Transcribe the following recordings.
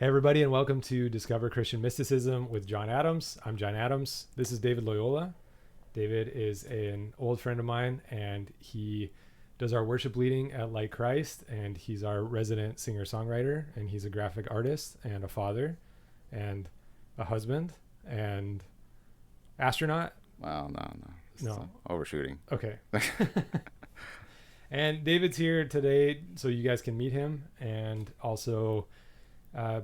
Hey, everybody, and welcome to Discover Christian Mysticism with John Adams. I'm John Adams. This is David Loyola. David is an old friend of mine, and he does our worship leading at Light Christ, and he's our resident singer-songwriter, and he's a graphic artist and a father and a husband and astronaut. Wow, no. No. Overshooting. Okay. And David's here today so you guys can meet him, and also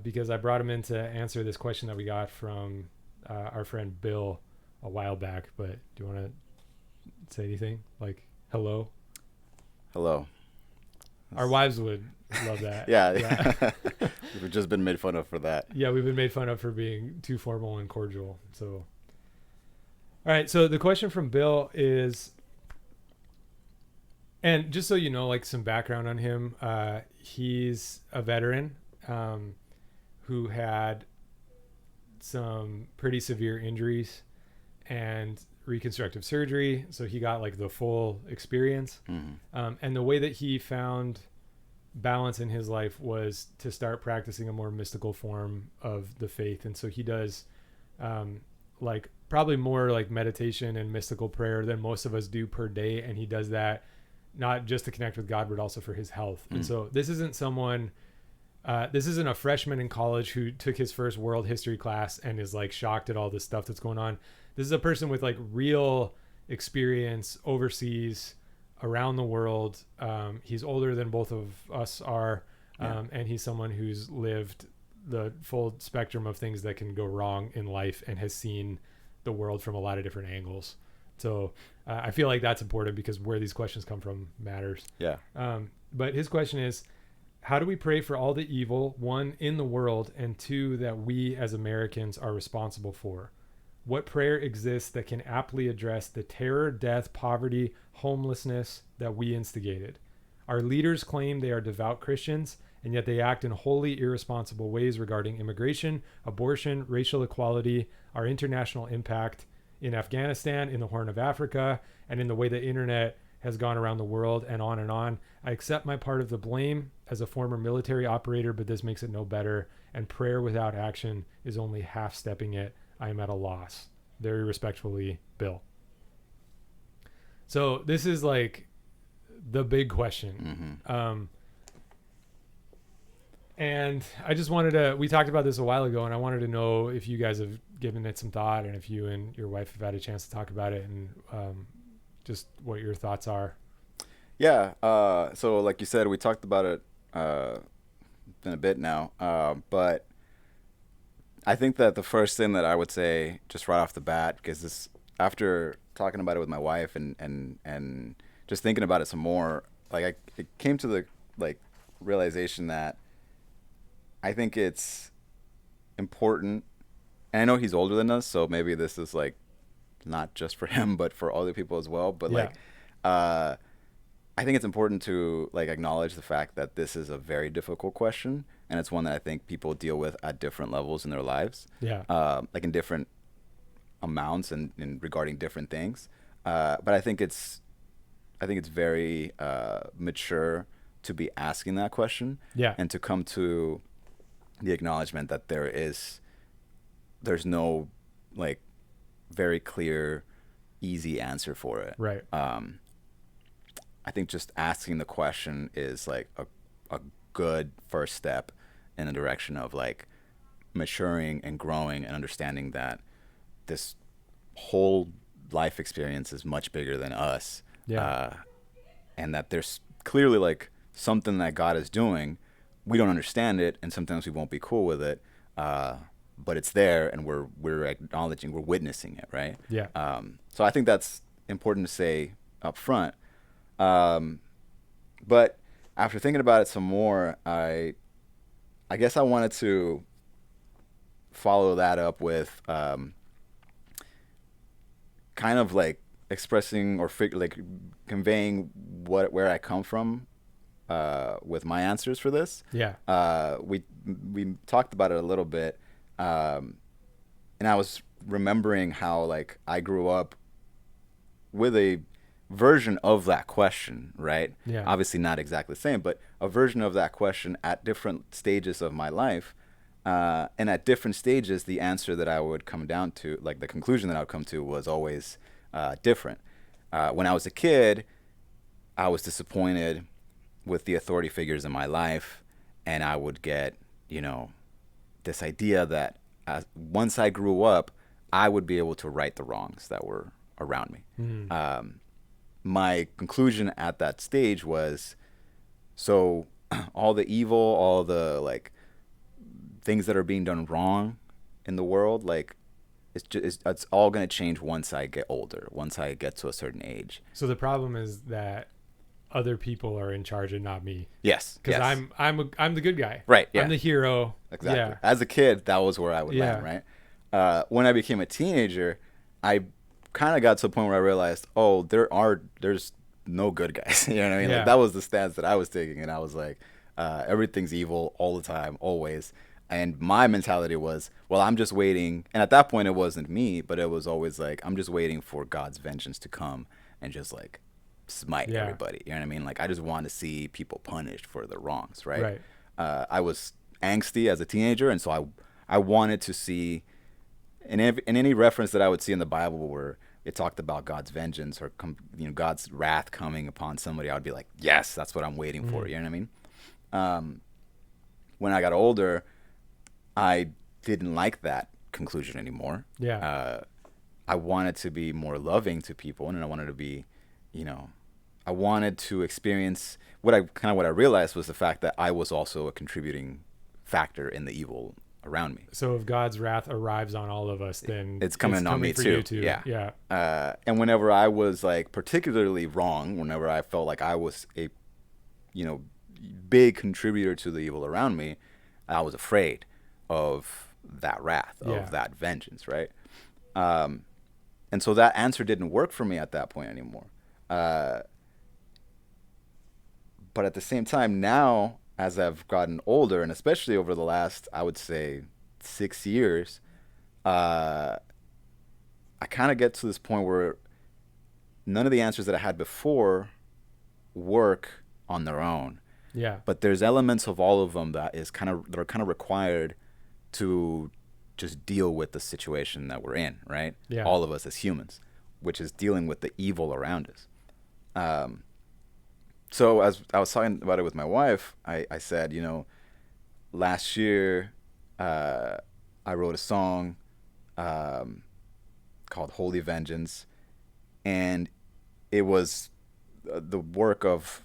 because I brought him in to answer this question that we got from our friend Bill a while back. But do you want to say anything? Like, hello? Hello. Our wives would love that. Yeah. We've just been made fun of for that. Yeah, we've been made fun of for being too formal and cordial. So, all right. So the question from Bill is, and just so you know, like some background on him, he's a veteran who had some pretty severe injuries and reconstructive surgery. So he got like the full experience. Mm-hmm. And the way that he found balance in his life was to start practicing a more mystical form of the faith. And so he does like probably more like meditation and mystical prayer than most of us do per day. And he does that not just to connect with God, but also for his health. And so this isn't someone, this isn't a freshman in college who took his first world history class and is like shocked at all this stuff that's going on. This is a person with like real experience overseas, around the world. He's older than both of us are. And he's someone who's lived the full spectrum of things that can go wrong in life and has seen the world from a lot of different angles. So I feel like that's important because where these questions come from matters. Yeah. But his question is, how do we pray for all the evil, one, in the world, and two, that we as Americans are responsible for? What prayer exists that can aptly address the terror, death, poverty, homelessness that we instigated? Our leaders claim they are devout Christians, and yet they act in wholly irresponsible ways regarding immigration, abortion, racial equality, our international impact in Afghanistan, in the Horn of Africa, and in the way the internet has gone around the world, and on and on. I accept my part of the blame as a former military operator, but this makes it no better, and prayer without action is only half stepping it. I am at a loss. Very respectfully, Bill. So this is like the big question. Mm-hmm. And I just wanted to, we talked about this a while ago, and I wanted to know if you guys have given it some thought and if you and your wife have had a chance to talk about it, and just what your thoughts are. Yeah. So like you said, we talked about it in a bit now. But I think that the first thing that I would say just right off the bat, because this, after talking about it with my wife and just thinking about it some more, like it came to the like realization that I think it's important, and I know he's older than us, so maybe this is like not just for him, but for other people as well. But like, I think it's important to like acknowledge the fact that this is a very difficult question, and it's one that I think people deal with at different levels in their lives. Like in different amounts and regarding different things. But I think it's very mature to be asking that question. And to come to the acknowledgement that there's no like very clear, easy answer for it. Right. I think just asking the question is like a good first step in the direction of like maturing and growing and understanding that this whole life experience is much bigger than us. And that there's clearly like something that God is doing. We don't understand it, and sometimes we won't be cool with it. But it's there, and we're acknowledging, we're witnessing it, right? So I think that's important to say up front. But after thinking about it some more, I guess I wanted to follow that up with kind of like expressing or like conveying where I come from with my answers for this. We talked about it a little bit, and I was remembering how like I grew up with a version of that question, right? Obviously not exactly the same, but a version of that question at different stages of my life. And at different stages, the answer that I would come down to, like the conclusion that I would come to, was always different. When I was a kid, I was disappointed with the authority figures in my life, and I would get, this idea that once I grew up, I would be able to right the wrongs that were around me. My conclusion at that stage was, so all the evil, all the like things that are being done wrong in the world, like it's all going to change once I get older, once I get to a certain age. So the problem is that other people are in charge and not me. Yes. Because yes. I'm the good guy. Right. Yeah. I'm the hero. Exactly. Yeah. As a kid, that was where I would land, right? When I became a teenager, I kind of got to a point where I realized, oh, there's no good guys. You know what I mean? Yeah. Like, that was the stance that I was taking, and I was like, everything's evil all the time, always. And my mentality was, well, I'm just waiting. And at that point, it wasn't me, but it was always like, I'm just waiting for God's vengeance to come and just like smite everybody. You know what I mean? Like, I just want to see people punished for their wrongs, right? I was angsty as a teenager, and so I wanted to see, in any reference that I would see in the Bible where it talked about God's vengeance or God's wrath coming upon somebody, I would be like, yes, that's what I'm waiting for. You know what I mean? When I got older, I didn't like that conclusion anymore. I wanted to be more loving to people, and I wanted to be, I wanted to experience what I realized was the fact that I was also a contributing factor in the evil around me. So if God's wrath arrives on all of us, then it's coming on me too. Yeah. And whenever I was like particularly wrong, whenever I felt like I was a, big contributor to the evil around me, I was afraid of that wrath, of that vengeance, right? And so that answer didn't work for me at that point anymore. But at the same time, now, as I've gotten older, and especially over the last, I would say, 6 years, I kind of get to this point where none of the answers that I had before work on their own. Yeah. But there's elements of all of them that are kind of required to just deal with the situation that we're in, right? Yeah. All of us as humans, which is dealing with the evil around us. So as I was talking about it with my wife, I said, last year I wrote a song called Holy Vengeance, and it was the work of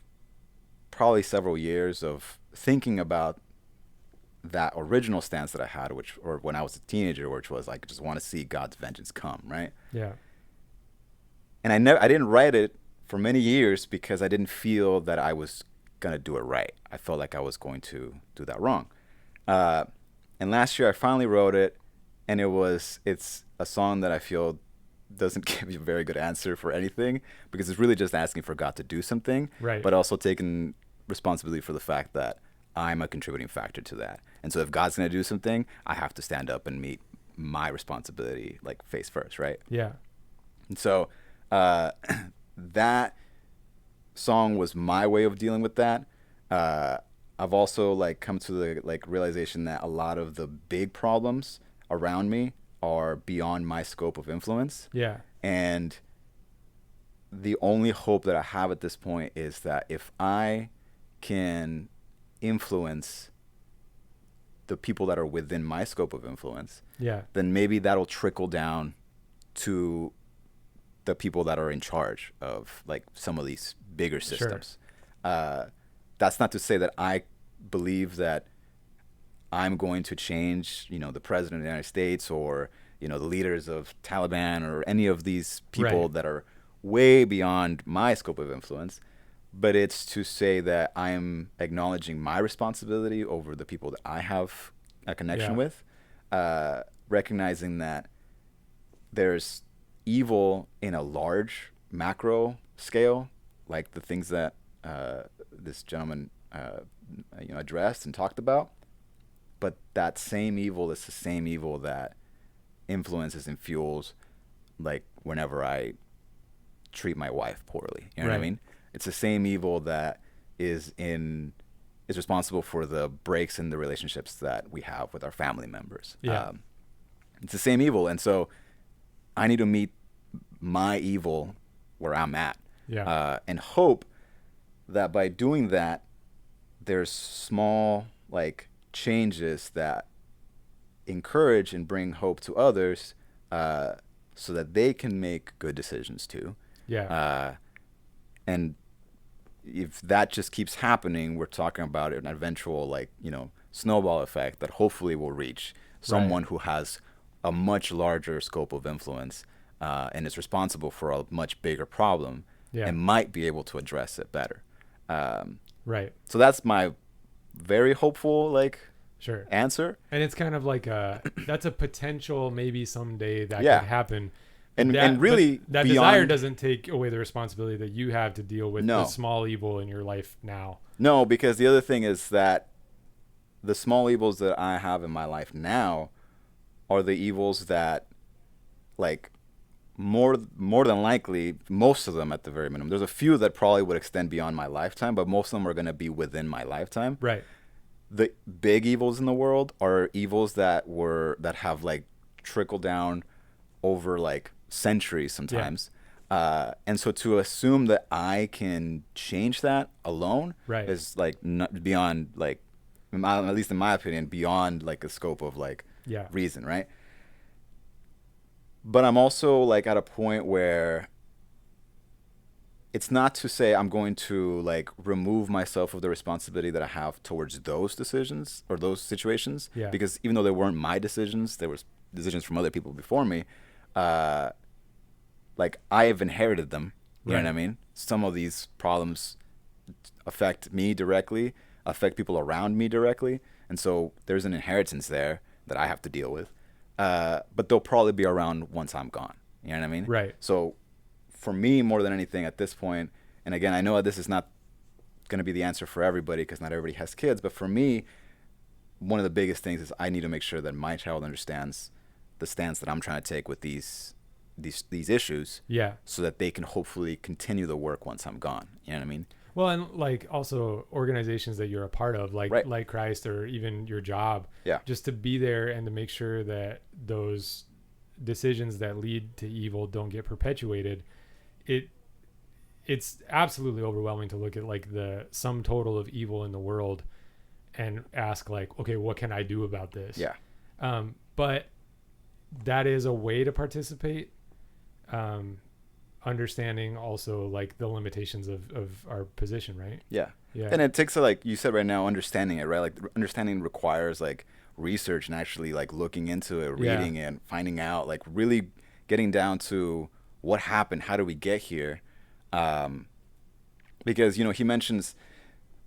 probably several years of thinking about that original stance that I had, or when I was a teenager, which was like, I just want to see God's vengeance come, right? Yeah. And I didn't write it for many years because I didn't feel that I was going to do it right. I felt like I was going to do that wrong. And last year I finally wrote it, and it's a song that I feel doesn't give you a very good answer for anything, because it's really just asking for God to do something, right? But also taking responsibility for the fact that I'm a contributing factor to that. And so if God's going to do something, I have to stand up and meet my responsibility, like, face first, right? Yeah. And so that song was my way of dealing with that. I've also come to the realization that a lot of the big problems around me are beyond my scope of influence. Yeah. And the only hope that I have at this point is that if I can influence the people that are within my scope of influence, then maybe that'll trickle down to the people that are in charge of some of these bigger systems. Sure. That's not to say that I believe that I'm going to change, the president of the United States, or, the leaders of Taliban, or any of these people that are way beyond my scope of influence. But it's to say that I am acknowledging my responsibility over the people that I have a connection with, recognizing that there's evil in a large macro scale, like the things that this gentleman addressed and talked about. But that same evil is the same evil that influences and fuels, whenever I treat my wife poorly. You know what I mean? It's the same evil that is in is responsible for the breaks in the relationships that we have with our family members. Yeah. It's the same evil. And so I need to meet my evil where I'm at. Yeah. And hope that by doing that, there's small like changes that encourage and bring hope to others, so that they can make good decisions too. Yeah. And if that just keeps happening, we're talking about an eventual like, snowball effect that hopefully will reach someone who has a much larger scope of influence, and is responsible for a much bigger problem, Yeah. and might be able to address it better. Right. So that's my very hopeful like Sure. answer. And it's kind of like that's a potential maybe someday that Yeah. could happen. And really but that beyond, desire doesn't take away the responsibility that you have to deal with No. the small evil in your life now. No, because the other thing is that the small evils that I have in my life now are the evils that, like, more than likely, most of them at the very minimum. There's a few that probably would extend beyond my lifetime, but most of them are going to be within my lifetime. Right. The big evils in the world are evils that have like trickled down over like centuries sometimes. And so to assume that I can change that alone is like not beyond like, at least in my opinion, beyond like the scope of like reason, right? But I'm also like at a point where it's not to say I'm going to like remove myself of the responsibility that I have towards those decisions or those situations, because even though they weren't my decisions, there was decisions from other people before me. Like I have inherited them. You know what I mean? Some of these problems affect me directly, affect people around me directly. And so there's an inheritance there that I have to deal with. But they'll probably be around once I'm gone. You know what I mean? Right. So for me, more than anything at this point, and again, I know that this is not going to be the answer for everybody because not everybody has kids, but for me, one of the biggest things is I need to make sure that my child understands the stance that I'm trying to take with these issues, so that they can hopefully continue the work once I'm gone. You know what I mean? Well, and like also organizations that you're a part of, like Christ, or even your job, just to be there and to make sure that those decisions that lead to evil don't get perpetuated. It's absolutely overwhelming to look at like the sum total of evil in the world and ask like, okay, what can I do about this? But that is a way to participate. Understanding also like the limitations of our position, right? And it takes like you said right now, understanding it, right? Like understanding requires like research and actually like looking into it, reading it, and finding out, like really getting down to what happened, how do we get here, because he mentions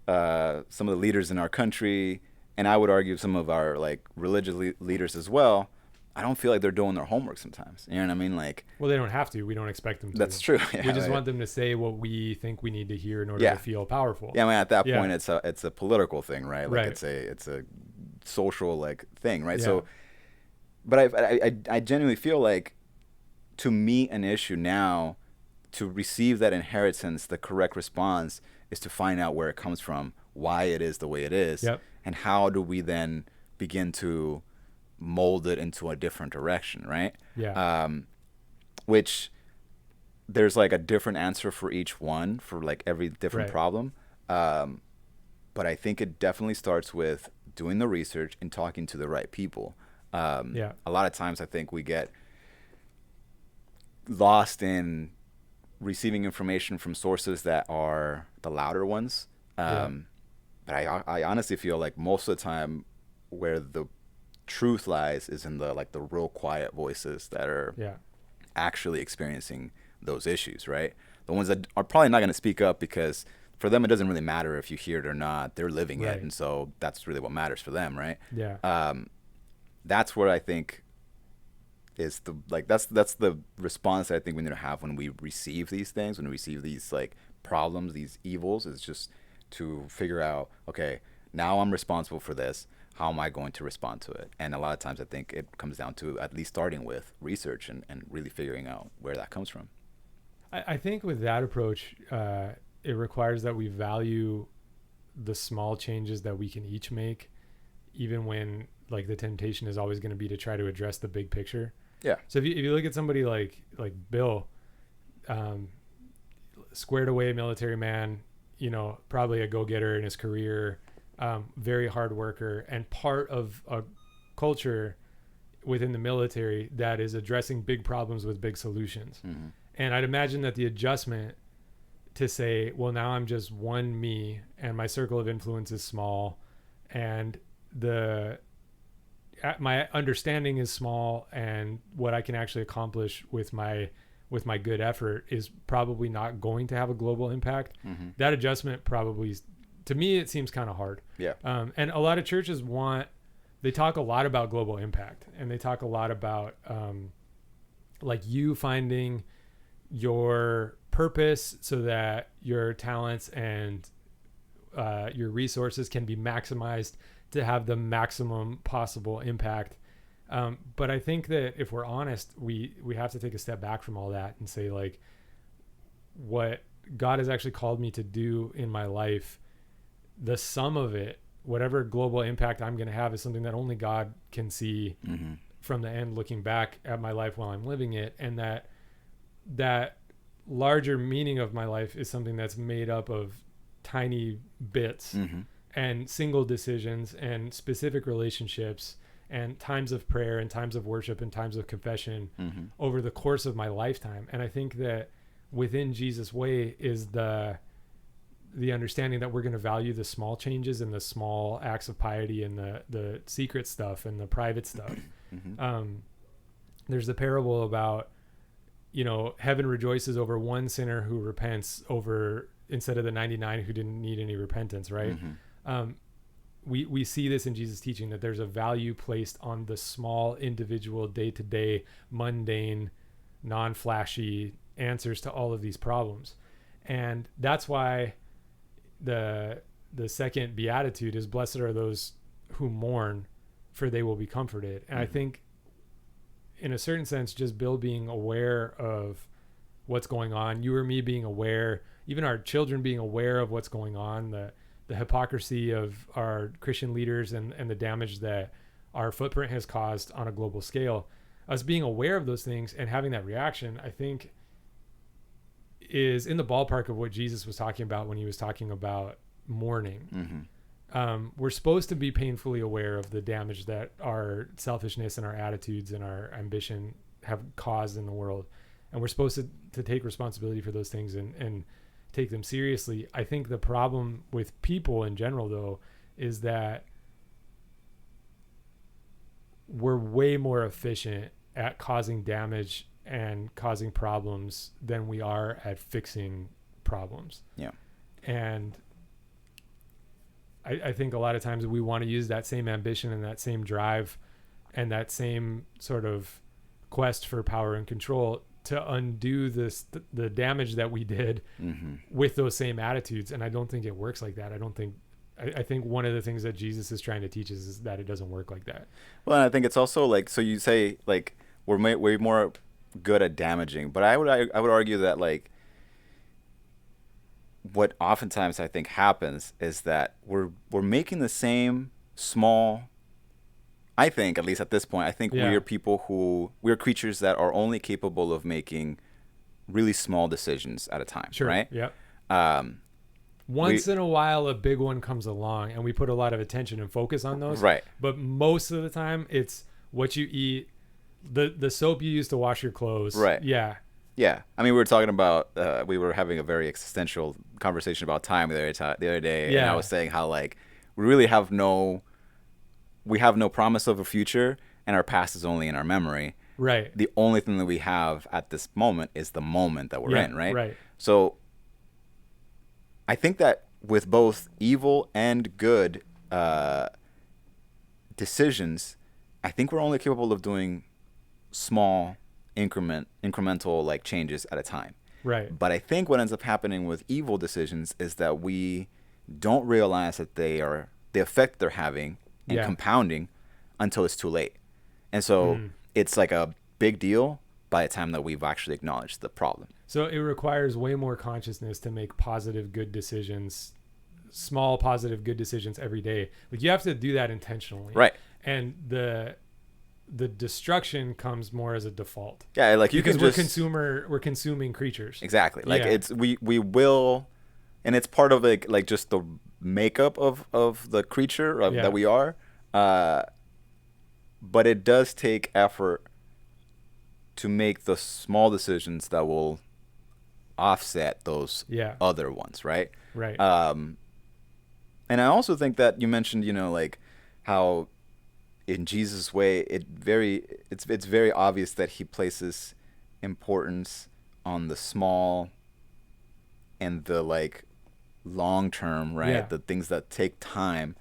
some of the leaders in our country, and I would argue some of our like religious leaders as well. I don't feel like they're doing their homework sometimes. You know what I mean? Like, well, they don't have to. We don't expect them to. That's true. We just want them to say what we think we need to hear in order to feel powerful. I mean, at that point, it's a political thing, right? Like it's a social like thing, right? So, but I genuinely feel like to meet an issue now, to receive that inheritance, the correct response is to find out where it comes from, why it is the way it is, and how do we then begin to mold it into a different direction, right? Which there's like a different answer for each one, for like every different problem. But I think it definitely starts with doing the research and talking to the right people. A lot of times I think we get lost in receiving information from sources that are the louder ones. But I honestly feel like most of the time where the truth lies is in the like the real quiet voices that are actually experiencing those issues, right? The ones that are probably not going to speak up because for them it doesn't really matter if you hear it or not. They're living it, and so that's really what matters for them, right? That's where I think is the like that's the response that I think we need to have when we receive these things, when we receive these like problems, these evils, is just to figure out, okay, now I'm responsible for this. How am I going to respond to it? And a lot of times I think it comes down to at least starting with research and really figuring out where that comes from. I think with that approach, it requires that we value the small changes that we can each make, even when like the temptation is always going to be to try to address the big picture. Yeah. So if you look at somebody like Bill, squared away military man, you know, probably a go-getter in his career, very hard worker, and part of a culture within the military that is addressing big problems with big solutions. Mm-hmm. And I'd imagine that the adjustment to say, well, now I'm just one me and my circle of influence is small and my understanding is small, and what I can actually accomplish with my good effort is probably not going to have a global impact. Mm-hmm. That adjustment probably, to me, it seems kind of hard. Yeah. And a lot of churches they talk a lot about global impact, and they talk a lot about like you finding your purpose so that your talents and your resources can be maximized to have the maximum possible impact. But I think that if we're honest, we have to take a step back from all that and say, like, what God has actually called me to do in my life, the sum of it, whatever global impact I'm going to have, is something that only God can see mm-hmm. from the end, looking back at my life while I'm living it. And that larger meaning of my life is something that's made up of tiny bits mm-hmm. and single decisions and specific relationships and times of prayer and times of worship and times of confession mm-hmm. over the course of my lifetime. And I think that within Jesus' way is the understanding that we're going to value the small changes and the small acts of piety and the secret stuff and the private stuff. Mm-hmm. There's the parable about, you know, heaven rejoices over one sinner who repents instead of the 99 who didn't need any repentance, right? Mm-hmm. We see this in Jesus' teaching, that there's a value placed on the small individual day-to-day mundane, non-flashy answers to all of these problems. And that's why the second beatitude is, blessed are those who mourn, for they will be comforted. And mm-hmm. I think in a certain sense, just Bill being aware of what's going on, you or me being aware, even our children being aware of what's going on, the hypocrisy of our Christian leaders and the damage that our footprint has caused on a global scale, us being aware of those things and having that reaction, I think is in the ballpark of what Jesus was talking about when he was talking about mourning. Mm-hmm. We're supposed to be painfully aware of the damage that our selfishness and our attitudes and our ambition have caused in the world. And we're supposed to take responsibility for those things and take them seriously. I think the problem with people in general, though, is that we're way more efficient at causing damage and causing problems than we are at fixing problems. Yeah. And I think a lot of times we want to use that same ambition and that same drive and that same sort of quest for power and control to undo the damage that we did mm-hmm. with those same attitudes. And I don't think it works like that. I think one of the things that Jesus is trying to teach us is that it doesn't work like that. Well, and I think it's also like, so you say like we're way more good at damaging, but I would argue that like what oftentimes I think happens is that we're making the same small, I think, at least at this point, I think we're creatures that are only capable of making really small decisions at a time. Sure. Right. Yeah. Once in a while, a big one comes along and we put a lot of attention and focus on those. Right. But most of the time it's what you eat, the soap you use to wash your clothes. Right. Yeah. Yeah. I mean, we were talking about, we were having a very existential conversation about time the other day. Yeah. And I was saying how like we really have no promise of a future, and our past is only in our memory. Right. The only thing that we have at this moment is the moment that we're in, right? Right. So I think that with both evil and good decisions, I think we're only capable of doing small incremental like changes at a time. Right. But I think what ends up happening with evil decisions is that we don't realize that the effect they're having and compounding until it's too late. And so it's like a big deal by the time that we've actually acknowledged the problem. So it requires way more consciousness to make positive, good decisions small, positive, good decisions every day. Like you have to do that intentionally. Right. And the destruction comes more as a default. Yeah, like you because can just we're consuming creatures. exactly. Like Yeah. it's we will, and it's part of like just the makeup of the creature Yeah. that we are. But it does take effort to make the small decisions that will offset those Yeah. other ones, right? Right. And I also think that you mentioned, like how in Jesus' way, it's very obvious that he places importance on the small and the like long term, right? Yeah. The things that take time.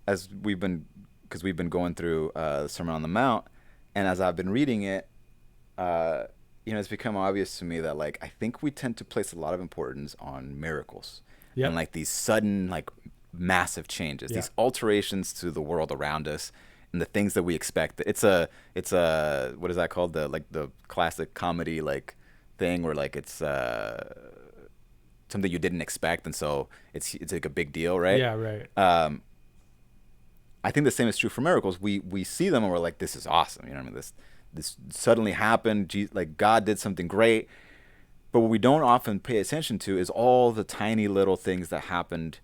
As we've been going through the Sermon on the Mount, and as I've been reading it, it's become obvious to me that like I think we tend to place a lot of importance on miracles and like these sudden like massive changes, these alterations to the world around us, and the things that we expect. It's a what is that called? The classic comedy like thing where like it's something you didn't expect, and so it's like a big deal, right? Yeah, right. I think the same is true for miracles. We see them and we're like, this is awesome. You know what I mean? This suddenly happened. Like God did something great. But what we don't often pay attention to is all the tiny little things that happened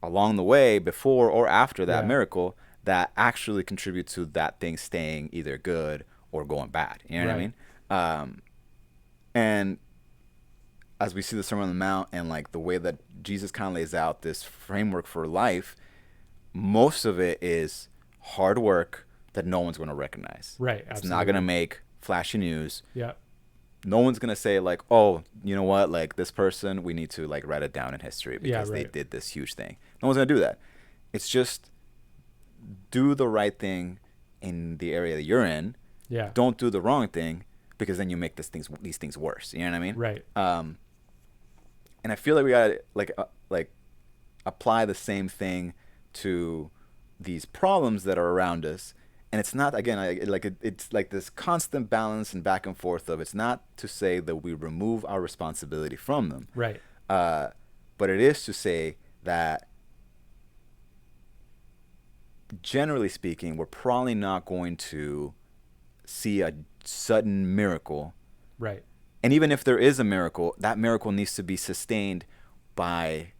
along the way before or after that miracle that actually contribute to that thing staying either good or going bad. You know what I mean? And as we see the Sermon on the Mount and like the way that Jesus kind of lays out this framework for life, most of it is hard work that no one's going to recognize. Right. It's not going to make flashy news. Yeah. No one's going to say like, oh, you know what? Like this person, we need to like write it down in history because they did this huge thing. No one's going to do that. It's just do the right thing in the area that you're in. Yeah. Don't do the wrong thing because then you make these things worse. You know what I mean? Right. And I feel like we got to like apply the same thing to these problems that are around us. And it's not, again, it's like this constant balance and back and forth of, it's not to say that we remove our responsibility from them. Right. But it is to say that generally speaking, we're probably not going to see a sudden miracle. Right. And even if there is a miracle, that miracle needs to be sustained by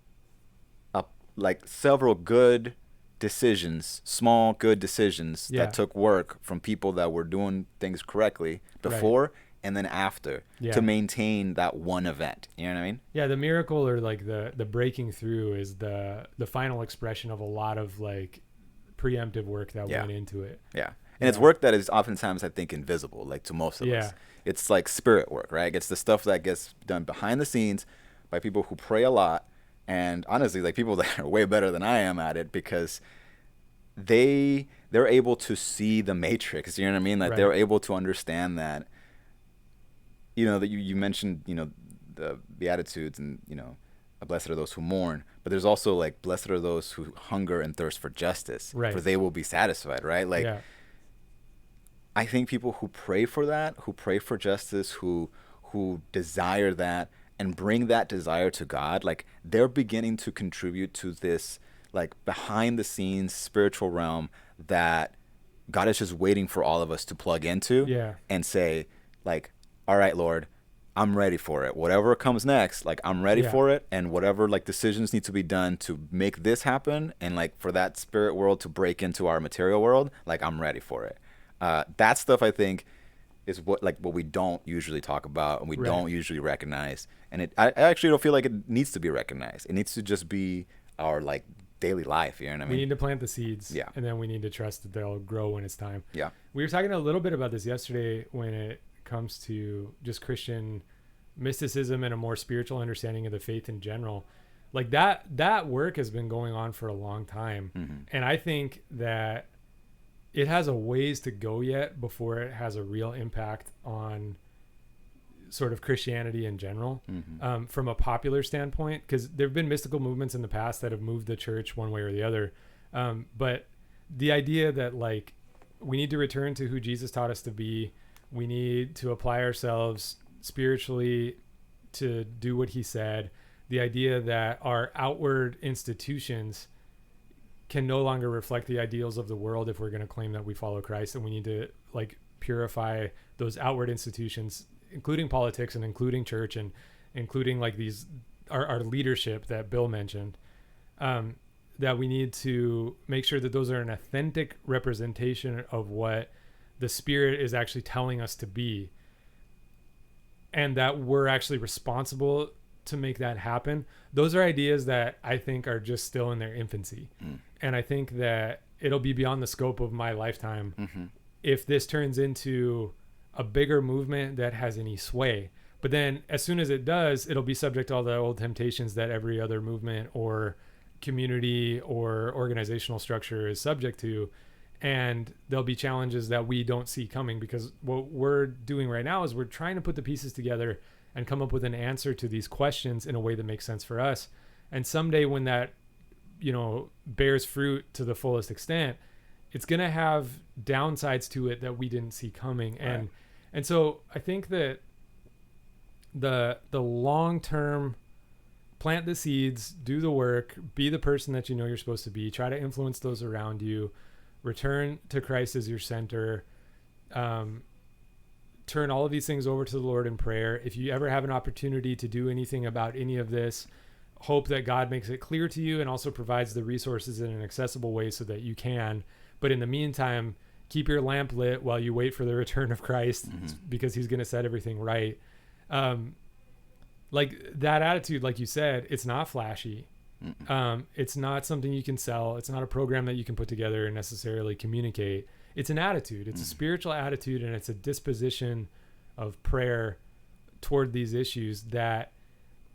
like several good decisions, small good decisions that took work from people that were doing things correctly before and then after to maintain that one event. You know what I mean? Yeah, the miracle or like the breaking through is the final expression of a lot of like preemptive work that went into it. Yeah. And it's work that is oftentimes, I think, invisible, like to most of us. It's like spirit work, right? It's the stuff that gets done behind the scenes by people who pray a lot. And honestly, like people that are way better than I am at it because they're able to see the matrix. You know what I mean? Like they're able to understand that, that you mentioned, the Beatitudes and, blessed are those who mourn. But there's also like, blessed are those who hunger and thirst for justice, for they will be satisfied, right? Like, I think people who pray for that, who pray for justice, who desire that, and bring that desire to God, like they're beginning to contribute to this like behind the scenes spiritual realm that God is just waiting for all of us to plug into and say like, all right, Lord, I'm ready for it. Whatever comes next, like I'm ready for it. And whatever like decisions need to be done to make this happen and like for that spirit world to break into our material world, like I'm ready for it. That stuff I think is what we don't usually talk about and we don't usually recognize. And I actually don't feel like it needs to be recognized. It needs to just be our like daily life. You know what I mean? We need to plant the seeds. Yeah. And then we need to trust that they'll grow when it's time. Yeah. We were talking a little bit about this yesterday when it comes to just Christian mysticism and a more spiritual understanding of the faith in general. Like that work has been going on for a long time. Mm-hmm. And I think that it has a ways to go yet before it has a real impact on sort of Christianity in general, from a popular standpoint, because there have been mystical movements in the past that have moved the church one way or the other. But the idea that like we need to return to who Jesus taught us to be, we need to apply ourselves spiritually to do what he said, the idea that our outward institutions can no longer reflect the ideals of the world if we're going to claim that we follow Christ, and we need to like purify those outward institutions, including politics and including church and including like these our leadership that Bill mentioned, that we need to make sure that those are an authentic representation of what the Spirit is actually telling us to be, and that we're actually responsible to make that happen. Those are ideas that I think are just still in their infancy. And I think that it'll be beyond the scope of my lifetime if this turns into a bigger movement that has any sway. But then as soon as it does, it'll be subject to all the old temptations that every other movement or community or organizational structure is subject to. And there'll be challenges that we don't see coming, because what we're doing right now is we're trying to put the pieces together and come up with an answer to these questions in a way that makes sense for us. And someday when that, bears fruit to the fullest extent, it's going to have downsides to it that we didn't see coming. Right. And so I think that the long-term, plant the seeds, do the work, be the person that you're supposed to be, try to influence those around you, return to Christ as your center, turn all of these things over to the Lord in prayer. If you ever have an opportunity to do anything about any of this, hope that God makes it clear to you and also provides the resources in an accessible way so that you can. But in the meantime, keep your lamp lit while you wait for the return of Christ, because he's going to set everything right. Like that attitude, like you said, it's not flashy. It's not something you can sell. It's not a program that you can put together and necessarily communicate. It's an attitude. It's a spiritual attitude, and it's a disposition of prayer toward these issues that,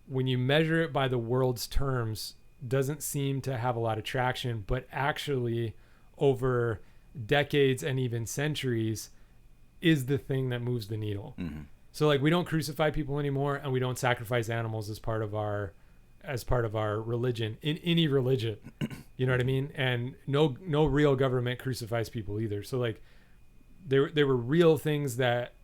when you measure it by the world's terms, doesn't seem to have a lot of traction, but actually over decades and even centuries is the thing that moves the needle. So like, we don't crucify people anymore, and we don't sacrifice animals as part of our religion, in any religion. You know what I mean? And no real government crucifies people either. So like, there were real things that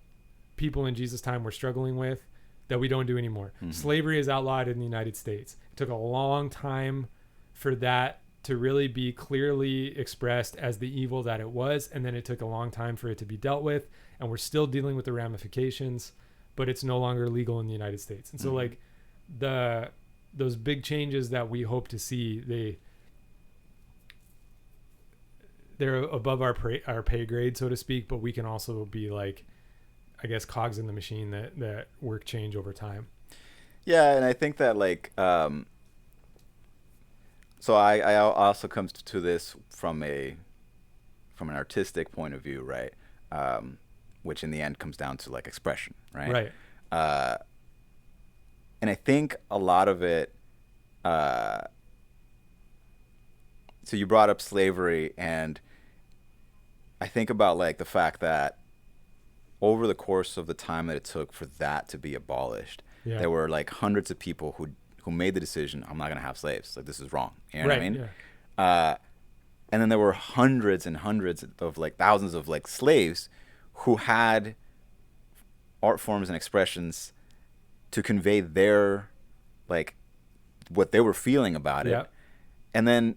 people in Jesus' time were struggling with that we don't do anymore. Slavery is outlawed in the United States. It took a long time for that to really be clearly expressed as the evil that it was, and then it took a long time for it to be dealt with, and we're still dealing with the ramifications, but it's no longer legal in the United States. And so like, those big changes that we hope to see, they're above our pay grade, so to speak, but we can also be like, I guess, cogs in the machine that work change over time. Yeah, and I think that like, so I also come to this from an artistic point of view, right? Which in the end comes down to like expression, right? Right. And I think a lot of it, so you brought up slavery, and I think about like the fact that over the course of the time that it took for that to be abolished, there were like hundreds of people who made the decision, I'm not going to have slaves. Like, this is wrong. You know what I mean? Yeah. And then there were hundreds and hundreds of like thousands of like slaves who had art forms and expressions to convey their, like, what they were feeling about it. And then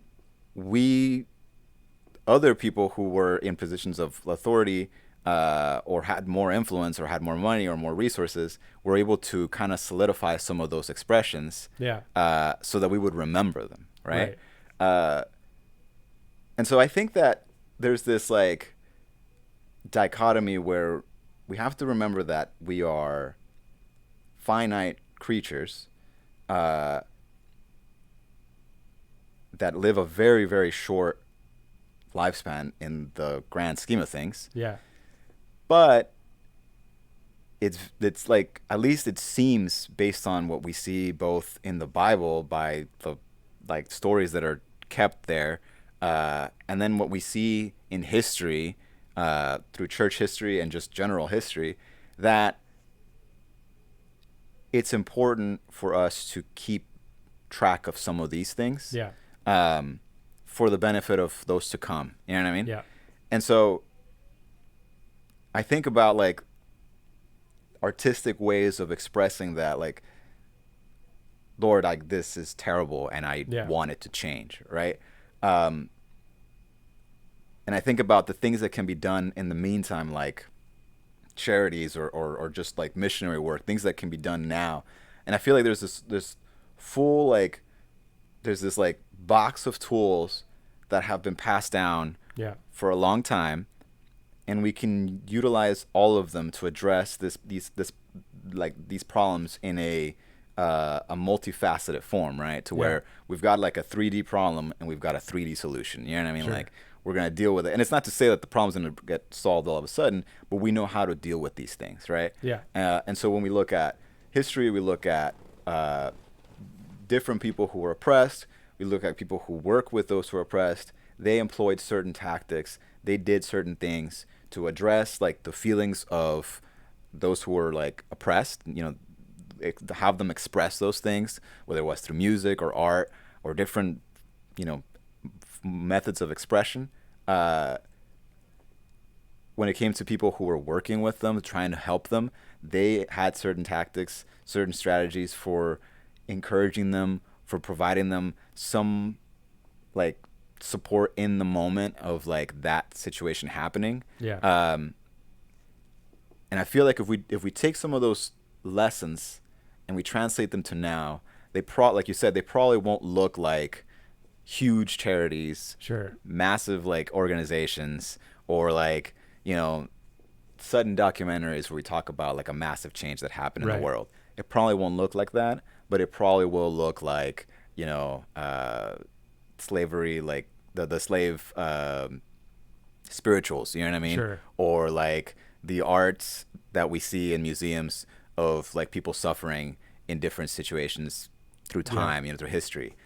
other people who were in positions of authority, or had more influence or had more money or more resources, were able to kind of solidify some of those expressions, so that we would remember them, right? And so I think that there's this like dichotomy where we have to remember that we are finite creatures that live a very, very short lifespan in the grand scheme of things. But it's like, at least it seems, based on what we see both in the Bible by the like stories that are kept there, and then what we see in history, through church history and just general history, that it's important for us to keep track of some of these things, for the benefit of those to come. You know what I mean? And so I think about like artistic ways of expressing that. Like, Lord, like this is terrible and I Yeah. want it to change, right? Um, and I think about the things that can be done in the meantime, like charities or just like missionary work, things that can be done now. And I feel like there's this full like there's this like box of tools that have been passed down Yeah. for a long time, and we can utilize all of them to address these problems in a multifaceted form, right? To Yeah. where we've got like a 3D problem and we've got a 3D solution. You know what I mean? Sure. Like we're gonna deal with it, and it's not to say that the problem's gonna get solved all of a sudden, but we know how to deal with these things, right? Yeah. And so when we look at history, we look at different people who were oppressed. We look at people who work with those who are oppressed. They employed certain tactics. They did certain things to address like the feelings of those who were like oppressed. Have them express those things, whether it was through music or art or different, methods of expression. When it came to people who were working with them, trying to help them, they had certain tactics, certain strategies for encouraging them, for providing them some like support in the moment of like that situation happening. Yeah. And I feel like if we take some of those lessons and we translate them to now, like you said, they probably won't look like huge charities, Sure. massive like organizations, or like sudden documentaries where we talk about like a massive change that happened in Right. the world. It probably won't look like that, but it probably will look like slavery, like the slave spirituals. You know what I mean? Sure. Or like the arts that we see in museums of like people suffering in different situations through time, through history.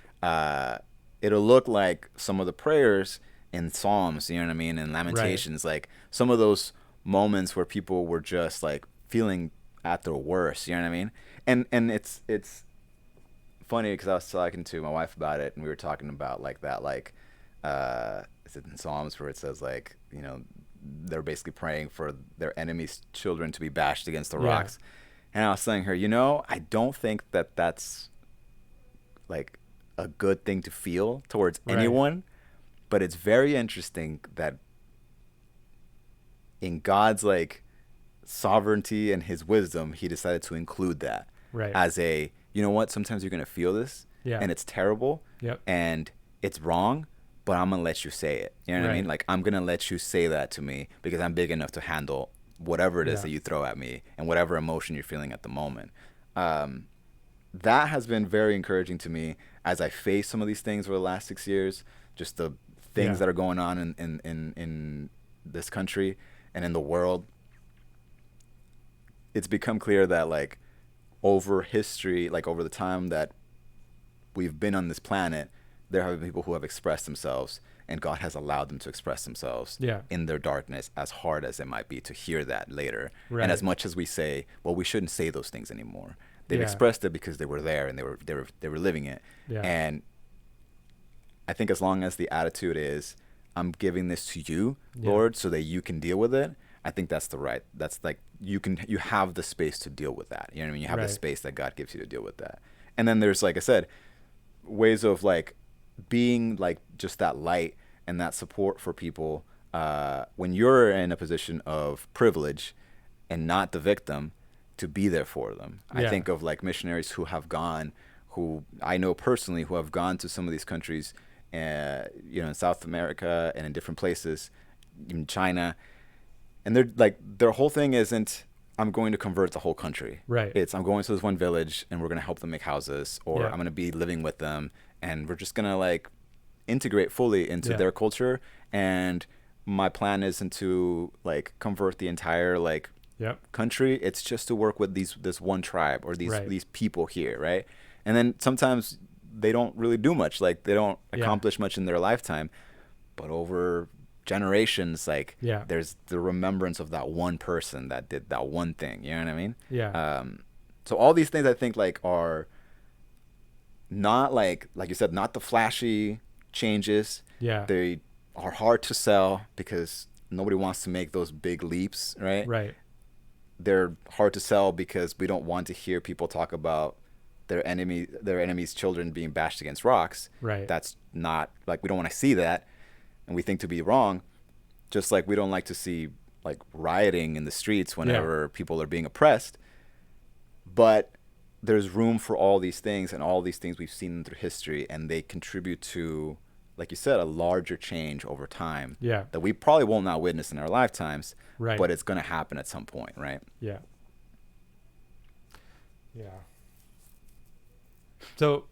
It'll look like some of the prayers in Psalms, you know what I mean, and Lamentations, Right. like some of those moments where people were just like feeling at their worst, you know what I mean? And it's funny because I was talking to my wife about it, and we were talking about like that, like is it in Psalms where it says like they're basically praying for their enemies' children to be bashed against the Yeah. rocks, and I was telling her, I don't think that that's like a good thing to feel towards Right. anyone, but it's very interesting that in God's like sovereignty and his wisdom, he decided to include that Right. as a, what, sometimes you're going to feel this Yeah. and it's terrible Yep. and it's wrong, but I'm going to let you say it. You know what I mean? Right. Like, I'm going to let you say that to me because I'm big enough to handle whatever it is Yeah. that you throw at me and whatever emotion you're feeling at the moment. That has been very encouraging to me as I face some of these things over the last 6 years, just the things Yeah. that are going on in this country and in the world. It's become clear that like over history, like over the time that we've been on this planet, there have been people who have expressed themselves, and God has allowed them to express themselves Yeah. in their darkness, as hard as it might be to hear that later. Right. And as much as we say, well, we shouldn't say those things anymore, they've Yeah. expressed it because they were there and they were living it. Yeah. And I think as long as the attitude is, I'm giving this to you, Yeah. Lord, so that you can deal with it, I think that's like you have the space to deal with that. You know what I mean? You have the Right. space that God gives you to deal with that. And then there's, like I said, ways of like being like just that light and that support for people when you're in a position of privilege and not the victim, to be there for them. Yeah. I think of like missionaries who I know personally, who have gone to some of these countries, in South America and in different places, in China, and their whole thing isn't, I'm going to convert the whole country. Right. It's, I'm going to this one village and we're going to help them make houses, or Yeah. I'm going to be living with them and we're just going to like integrate fully into Yeah. their culture. And my plan isn't to like convert the entire like Yep. country. It's just to work with this one tribe or Right. these people here, right? And then sometimes they don't really do much, like they don't Yeah. accomplish much in their lifetime, but over generations, like Yeah. there's the remembrance of that one person that did that one thing. You know what I mean? Yeah. So all these things I think like are not like you said, not the flashy changes. Yeah. They are hard to sell because nobody wants to make those big leaps, right? Right. They're hard to sell because we don't want to hear people talk about their enemies' children being bashed against rocks. Right. That's not like, we don't want to see that, and we think to be wrong. Just like we don't like to see like rioting in the streets whenever people are being oppressed. But there's room for all these things, and all these things we've seen through history, and they contribute to, like you said, a larger change over time. Yeah. That we probably will not witness in our lifetimes. Right. But it's going to happen at some point, right? Yeah. Yeah. So,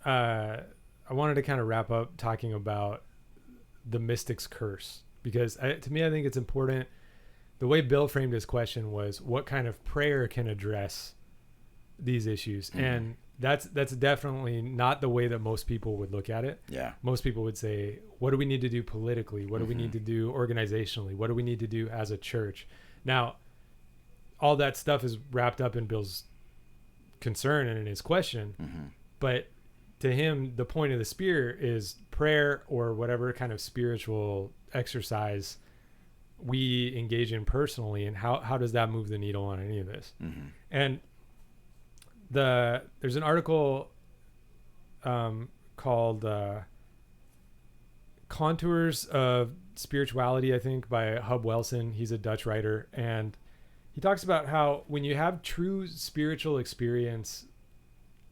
I wanted to kind of wrap up talking about the mystic's curse, because to me, I think it's important. The way Bill framed his question was, what kind of prayer can address these issues? Mm-hmm. And that's definitely not the way that most people would look at it. Yeah. Most people would say, what do we need to do politically? What do we need to do organizationally? What do we need to do as a church? Now, all that stuff is wrapped up in Bill's concern and in his question. Mm-hmm. But to him, the point of the spear is prayer, or whatever kind of spiritual exercise we engage in personally, and how does that move the needle on any of this? Mm-hmm. And there's an article called Contours of Spirituality, I think, by Hub Welson. He's a Dutch writer, and he talks about how when you have true spiritual experience,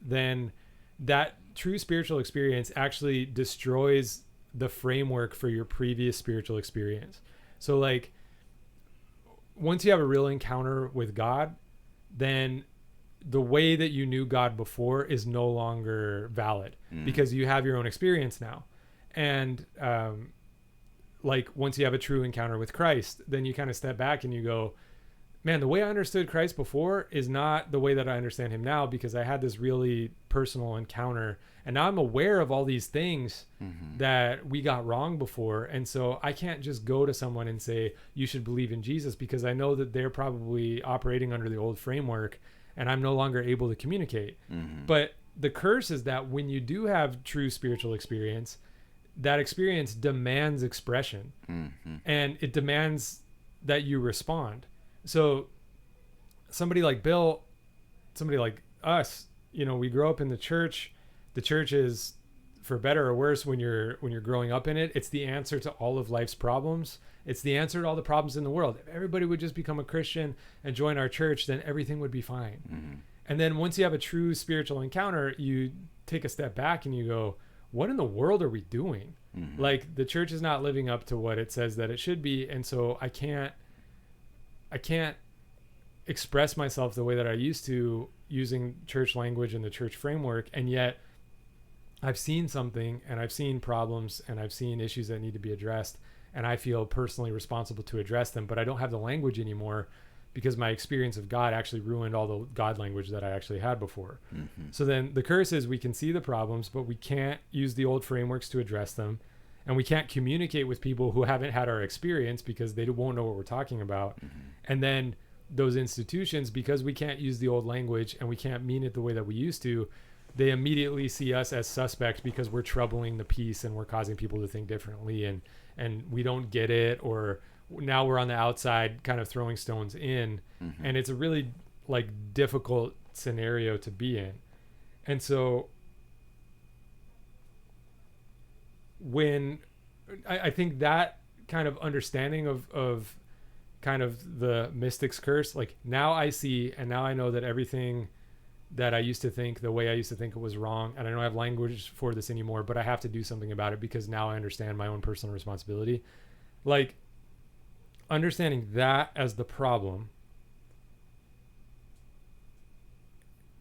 then that true spiritual experience actually destroys the framework for your previous spiritual experience. So like, once you have a real encounter with God, then the way that you knew God before is no longer valid, because you have your own experience now. And like, once you have a true encounter with Christ, then you kind of step back and you go, man, the way I understood Christ before is not the way that I understand him now, because I had this really personal encounter, and now I'm aware of all these things that we got wrong before. And so I can't just go to someone and say, you should believe in Jesus, because I know that they're probably operating under the old framework, and I'm no longer able to communicate. But the curse is that when you do have true spiritual experience, that experience demands expression, and it demands that you respond. So somebody like Bill, somebody like us, we grow up in the church. The church is, for better or worse, when you're growing up in it, it's the answer to all of life's problems. It's the answer to all the problems in the world. If everybody would just become a Christian and join our church, then everything would be fine. And then once you have a true spiritual encounter, you take a step back and you go, what in the world are we doing? Like, the church is not living up to what it says that it should be. And so I can't express myself the way that I used to, using church language and the church framework. And yet I've seen something, and I've seen problems, and I've seen issues that need to be addressed, and I feel personally responsible to address them, but I don't have the language anymore, because my experience of God actually ruined all the God language that I actually had before. So then the curse is, we can see the problems, but we can't use the old frameworks to address them. And we can't communicate with people who haven't had our experience, because they won't know what we're talking about. And then those institutions, because we can't use the old language and we can't mean it the way that we used to, they immediately see us as suspect, because we're troubling the peace and we're causing people to think differently, and we don't get it, or now we're on the outside kind of throwing stones in. And it's a really like difficult scenario to be in. And so when I think that kind of understanding of kind of the mystic's curse, like, now I see, and now I know that everything that I used to think, the way I used to think it was wrong, and I don't have language for this anymore, but I have to do something about it, because now I understand my own personal responsibility. Like, understanding that as the problem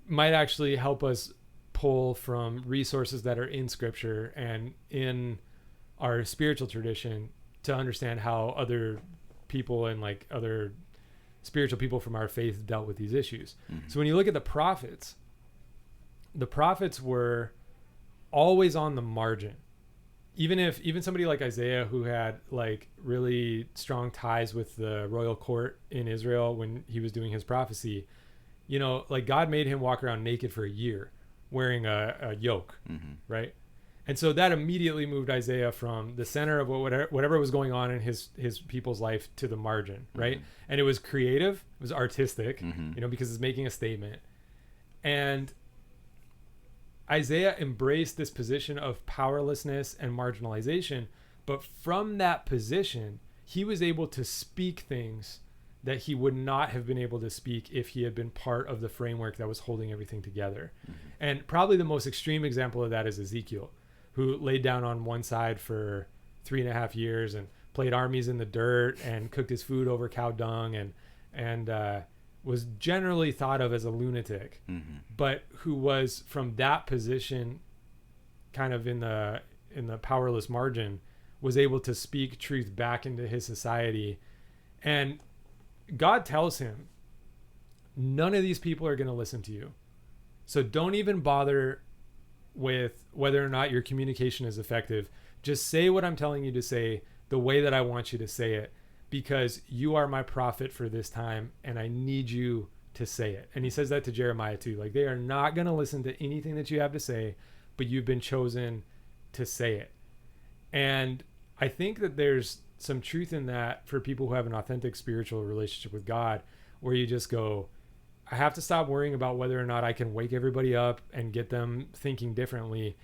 might actually help us pull from resources that are in Scripture and in our spiritual tradition to understand how other people and like other spiritual people from our faith dealt with these issues. So when you look at the prophets were always on the margin. Even somebody like Isaiah, who had like really strong ties with the royal court in Israel when he was doing his prophecy, like, God made him walk around naked for a year wearing a yoke, right? And so that immediately moved Isaiah from the center of whatever was going on in his people's life to the margin, right? And it was creative, it was artistic, because it's making a statement. And Isaiah embraced this position of powerlessness and marginalization, but from that position, he was able to speak things that he would not have been able to speak if he had been part of the framework that was holding everything together. Mm-hmm. And probably the most extreme example of that is Ezekiel, who laid down on one side for 3.5 years and played armies in the dirt and cooked his food over cow dung and was generally thought of as a lunatic, mm-hmm. but who was from that position, kind of in the powerless margin, was able to speak truth back into his society. And God tells him, none of these people are going to listen to you. So don't even bother with whether or not your communication is effective. Just say what I'm telling you to say the way that I want you to say it, because you are my prophet for this time and I need you to say it. And he says that to Jeremiah too. Like, they are not going to listen to anything that you have to say, but you've been chosen to say it. And I think that there's some truth in that for people who have an authentic spiritual relationship with God, where you just go, I have to stop worrying about whether or not I can wake everybody up and get them thinking differently.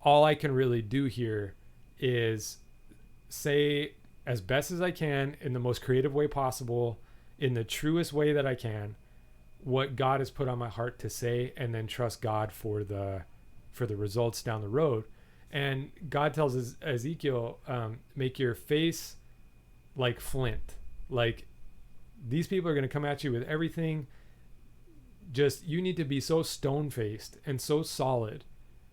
All I can really do here is say as best as I can, in the most creative way possible, in the truest way that I can, what God has put on my heart to say, and then trust God for the results down the road. And God tells Ezekiel, make your face like flint. Like, these people are going to come at you with everything. Just, you need to be so stone-faced and so solid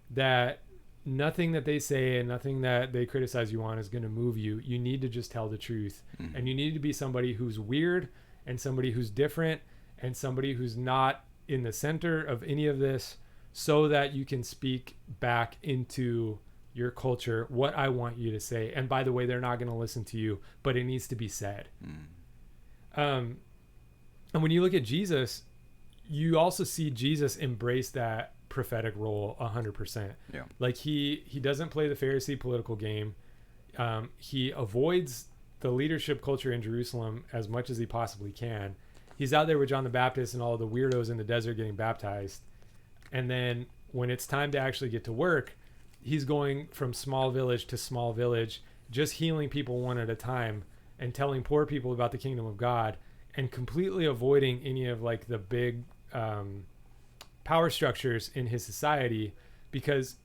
that nothing that they say and nothing that they criticize you on is going to move you. You need to just tell the truth. Mm-hmm. And you need to be somebody who's weird and somebody who's different and somebody who's not in the center of any of this, so that you can speak back into your culture what I want you to say. And by the way, they're not going to listen to you, but it needs to be said. And when you look at Jesus, you also see Jesus embrace that prophetic role 100%. Yeah. Like, he doesn't play the Pharisee political game. He avoids the leadership culture in Jerusalem as much as he possibly can. He's out there with John the Baptist and all the weirdos in the desert getting baptized. And then when it's time to actually get to work, he's going from small village to small village, just healing people one at a time and telling poor people about the kingdom of God, and completely avoiding any of like the big power structures in his society, because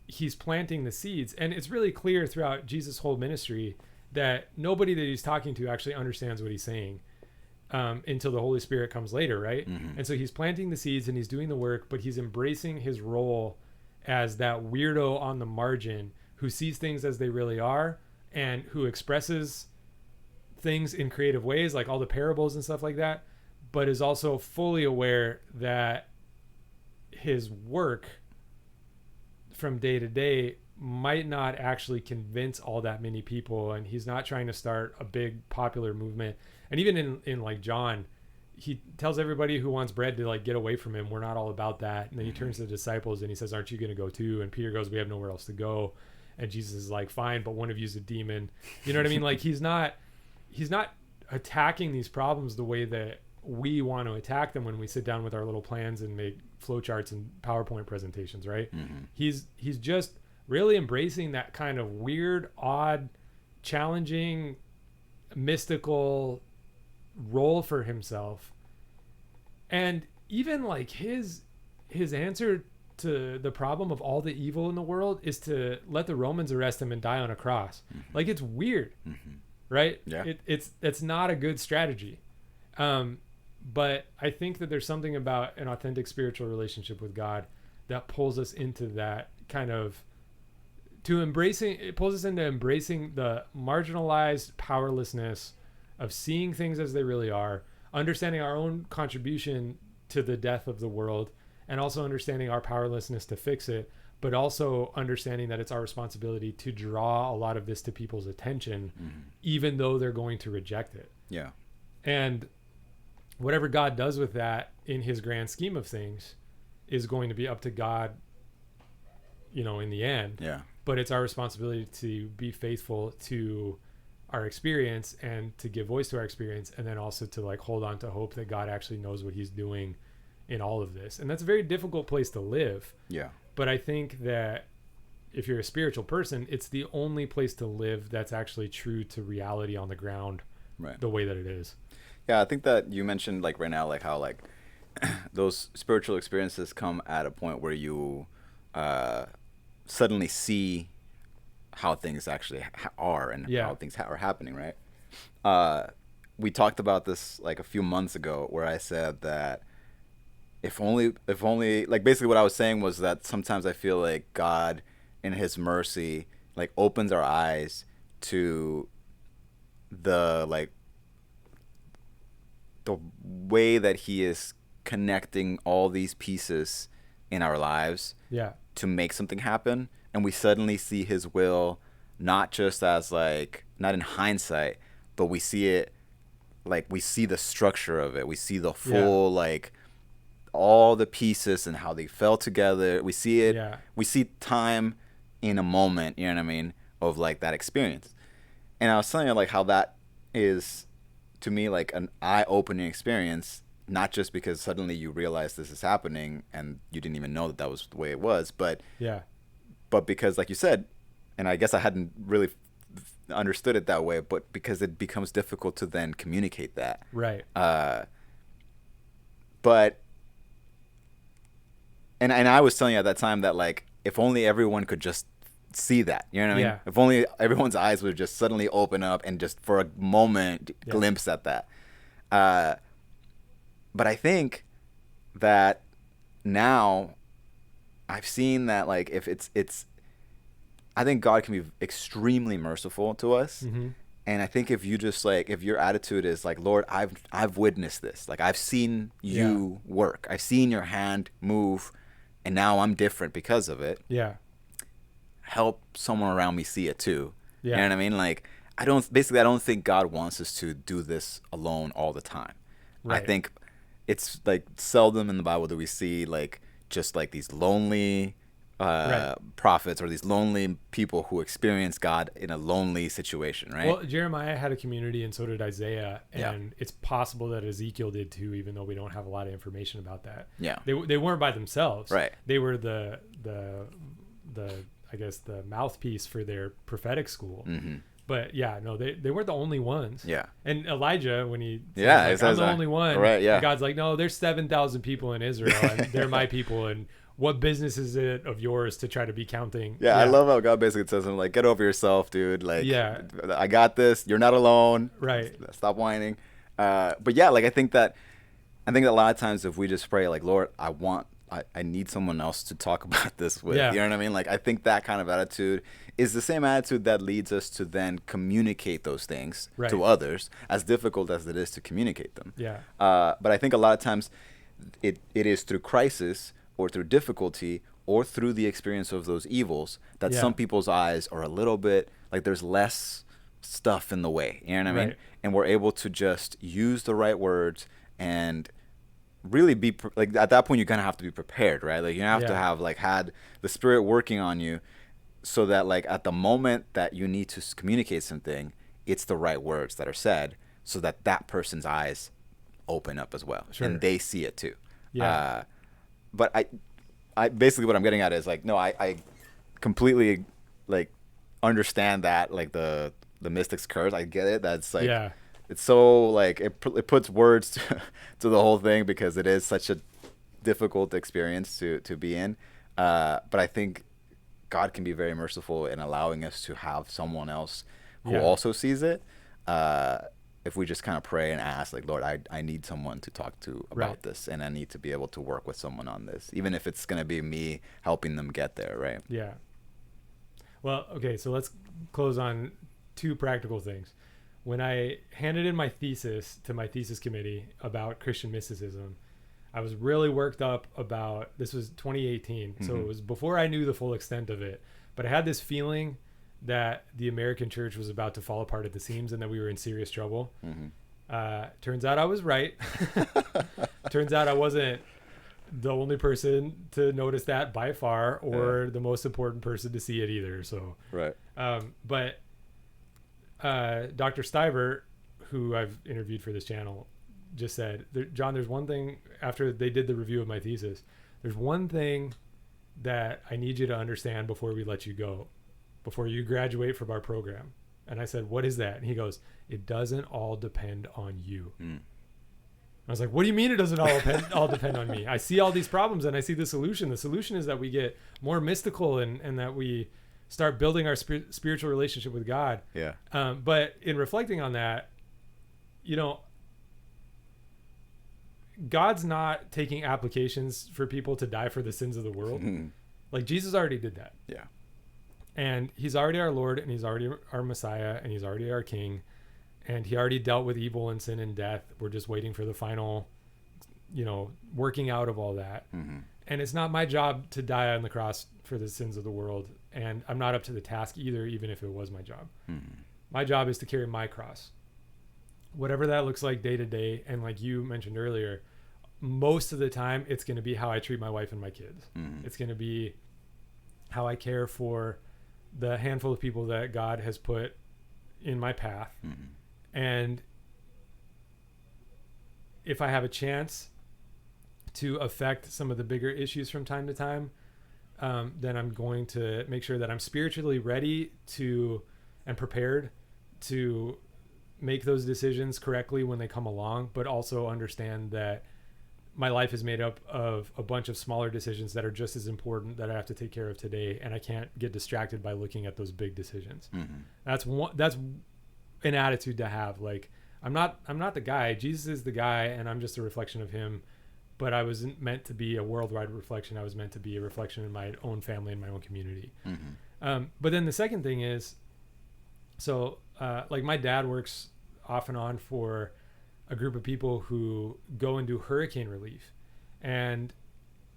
he's planting the seeds. And it's really clear throughout Jesus' whole ministry that nobody that he's talking to actually understands what he's saying until the Holy Spirit comes later, right? Mm-hmm. And so he's planting the seeds and he's doing the work, but he's embracing his role as that weirdo on the margin who sees things as they really are and who expresses things in creative ways, like all the parables and stuff like that, but is also fully aware that his work from day to day might not actually convince all that many people, and he's not trying to start a big popular movement. And even in like John, he tells everybody who wants bread to like get away from him. We're not all about that. And then he turns to the disciples and he says, aren't you going to go too? And Peter goes, we have nowhere else to go. And Jesus is like, fine, but one of you's a demon. You know what I mean? Like, he's not attacking these problems the way that we want to attack them when we sit down with our little plans and make flowcharts and PowerPoint presentations, right? Mm-hmm. He's just really embracing that kind of weird, odd, challenging, mystical role for himself. And even like his answer to the problem of all the evil in the world is to let the Romans arrest him and die on a cross. Mm-hmm. Like, it's weird. Mm-hmm. Right? Yeah. It's not a good strategy. But I think that there's something about an authentic spiritual relationship with God that pulls us into that kind of, it pulls us into embracing the marginalized powerlessness of seeing things as they really are, understanding our own contribution to the death of the world, and also understanding our powerlessness to fix it, but also understanding that it's our responsibility to draw a lot of this to people's attention, mm-hmm. even though they're going to reject it. Yeah. And whatever God does with that in his grand scheme of things is going to be up to God, in the end. Yeah. But it's our responsibility to be faithful to our experience and to give voice to our experience, and then also to like hold on to hope that God actually knows what he's doing in all of this. And that's a very difficult place to live. Yeah. But I think that if you're a spiritual person, it's the only place to live that's actually true to reality on the ground, Right. the way that it is. Yeah, I think that you mentioned like right now, like how like those spiritual experiences come at a point where you suddenly see how things actually are and how things are happening, right? We talked about this like a few months ago, where I said that if only, like basically what I was saying was that sometimes I feel like God, in His mercy, like opens our eyes to the like the way that He is connecting all these pieces in our lives to make something happen, and we suddenly see His will not just as like, not in hindsight, but we see it like, we see the structure of it, we see the full like all the pieces and how they fell together, we see it, we see time in a moment, you know what I mean, of like that experience. And I was telling you like how that is to me like an eye-opening experience, not just because suddenly you realize this is happening and you didn't even know that that was the way it was, but because like you said, and I guess I hadn't really understood it that way, but because it becomes difficult to then communicate that. Right. But and I was telling you at that time that like, if only everyone could just see that, you know what I mean? Yeah. If only everyone's eyes would just suddenly open up and just for a moment glimpse at that. But I think that now I've seen that like, if it's I think God can be extremely merciful to us. Mm-hmm. And I think if you just like, if your attitude is like, Lord, I've witnessed this, like I've seen you work, I've seen your hand move, and now I'm different because of it. Yeah. Help someone around me see it too. Yeah. You know what I mean? Like, I don't think God wants us to do this alone all the time. Right. I think it's like seldom in the Bible do we see like just like these lonely prophets or these lonely people who experience God in a lonely situation, right? Well, Jeremiah had a community, and so did Isaiah, and it's possible that Ezekiel did too, even though we don't have a lot of information about that. Yeah, they weren't by themselves, right? They were the I guess the mouthpiece for their prophetic school. Mm-hmm. But they weren't the only ones. Yeah. And Elijah, when he says, like, I'm the only one, right? Yeah. God's like, no, there's 7,000 people in Israel, and they're my people, and what business is it of yours to try to be counting? Yeah, I love how God basically says to him, like, get over yourself, dude. Like, I got this. You're not alone. Right. Stop whining. But yeah, like I think that a lot of times if we just pray, like, Lord, I need someone else to talk about this with. You know what I mean? Like, I think that kind of attitude is the same attitude that leads us to then communicate those things to others, as difficult as it is to communicate them. Yeah. But I think a lot of times it is through crisis or through difficulty or through the experience of those evils that some people's eyes are a little bit like there's less stuff in the way. You know what I mean? And we're able to just use the right words and really be like, at that point you kind of have to be prepared, right? Like you have to have like had the Spirit working on you so that like at the moment that you need to communicate something, it's the right words that are said so that that person's eyes open up as well and they see it too. But I basically what I'm getting at is like, no, I completely like understand that like the mystic's curse. I get it. That's like, it's so like it puts words to the whole thing because it is such a difficult experience to be in. But I think God can be very merciful in allowing us to have someone else who also sees it. If we just kind of pray and ask, like, Lord, I need someone to talk to about this, and I need to be able to work with someone on this, even if it's going to be me helping them get there, right? Yeah. Well, okay, so let's close on two practical things. When I handed in my thesis to my thesis committee about Christian mysticism, I was really worked up about, this was 2018, so it was before I knew the full extent of it, but I had this feeling that the American church was about to fall apart at the seams and that we were in serious trouble. Turns out I was right. Turns out I wasn't the only person to notice that by far, or the most important person to see it either. So, but Dr. Stiver, who I've interviewed for this channel, just said, John, there's one thing after they did the review of my thesis, there's one thing that I need you to understand before we let you go, before you graduate from our program. And I said, what is that? And he goes, it doesn't all depend on you. I was like, what do you mean it doesn't all depend on me? I see all these problems and I see the solution. The solution is that we get more mystical and that we start building our spiritual relationship with God. Yeah. But in reflecting on that, you know, God's not taking applications for people to die for the sins of the world. Like Jesus already did that. Yeah. And he's already our Lord, and he's already our Messiah, and he's already our King. And he already dealt with evil and sin and death. We're just waiting for the final, you know, working out of all that. And it's not my job to die on the cross for the sins of the world. And I'm not up to the task either, even if it was my job. My job is to carry my cross. Whatever that looks like day to day. And like you mentioned earlier, most of the time, it's going to be how I treat my wife and my kids. It's going to be how I care for the handful of people that God has put in my path. And if I have a chance to affect some of the bigger issues from time to time, then I'm going to make sure that I'm spiritually ready to and prepared to make those decisions correctly when they come along, but also understand that my life is made up of a bunch of smaller decisions that are just as important that I have to take care of today. And I can't get distracted by looking at those big decisions. That's an attitude to have. Like, I'm not the guy. Jesus is the guy, and I'm just a reflection of him. But I wasn't meant to be a worldwide reflection. I was meant to be a reflection in my own family and my own community. But then the second thing is, so like my dad works off and on for a group of people who go and do hurricane relief, and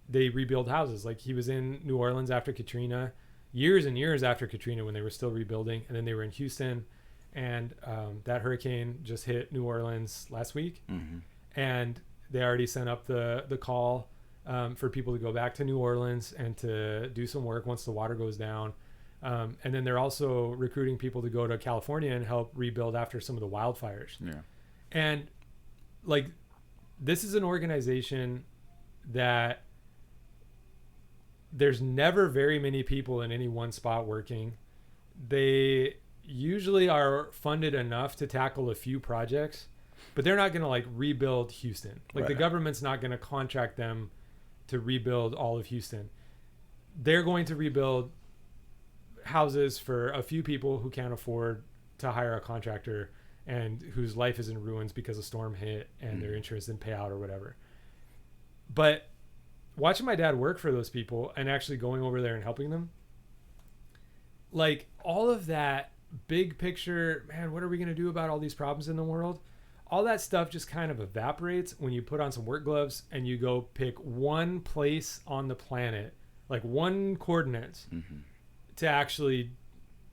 they rebuild houses. Like he was in New Orleans after Katrina, years and years after Katrina when they were still rebuilding. And then they were in Houston, and that hurricane just hit New Orleans last week. And they already sent up the call for people to go back to New Orleans and to do some work once the water goes down. And then they're also recruiting people to go to California and help rebuild after some of the wildfires. And like, this is an organization that there's never very many people in any one spot working. They usually are funded enough to tackle a few projects, but they're not going to like rebuild Houston. Like the government's not going to contract them to rebuild all of Houston. They're going to rebuild houses for a few people who can't afford to hire a contractor and whose life is in ruins because a storm hit and their insurance didn't pay out or whatever. But watching my dad work for those people and actually going over there and helping them, like all of that big picture, man, what are we going to do about all these problems in the world? All that stuff just kind of evaporates when you put on some work gloves and you go pick one place on the planet, like one coordinates, to actually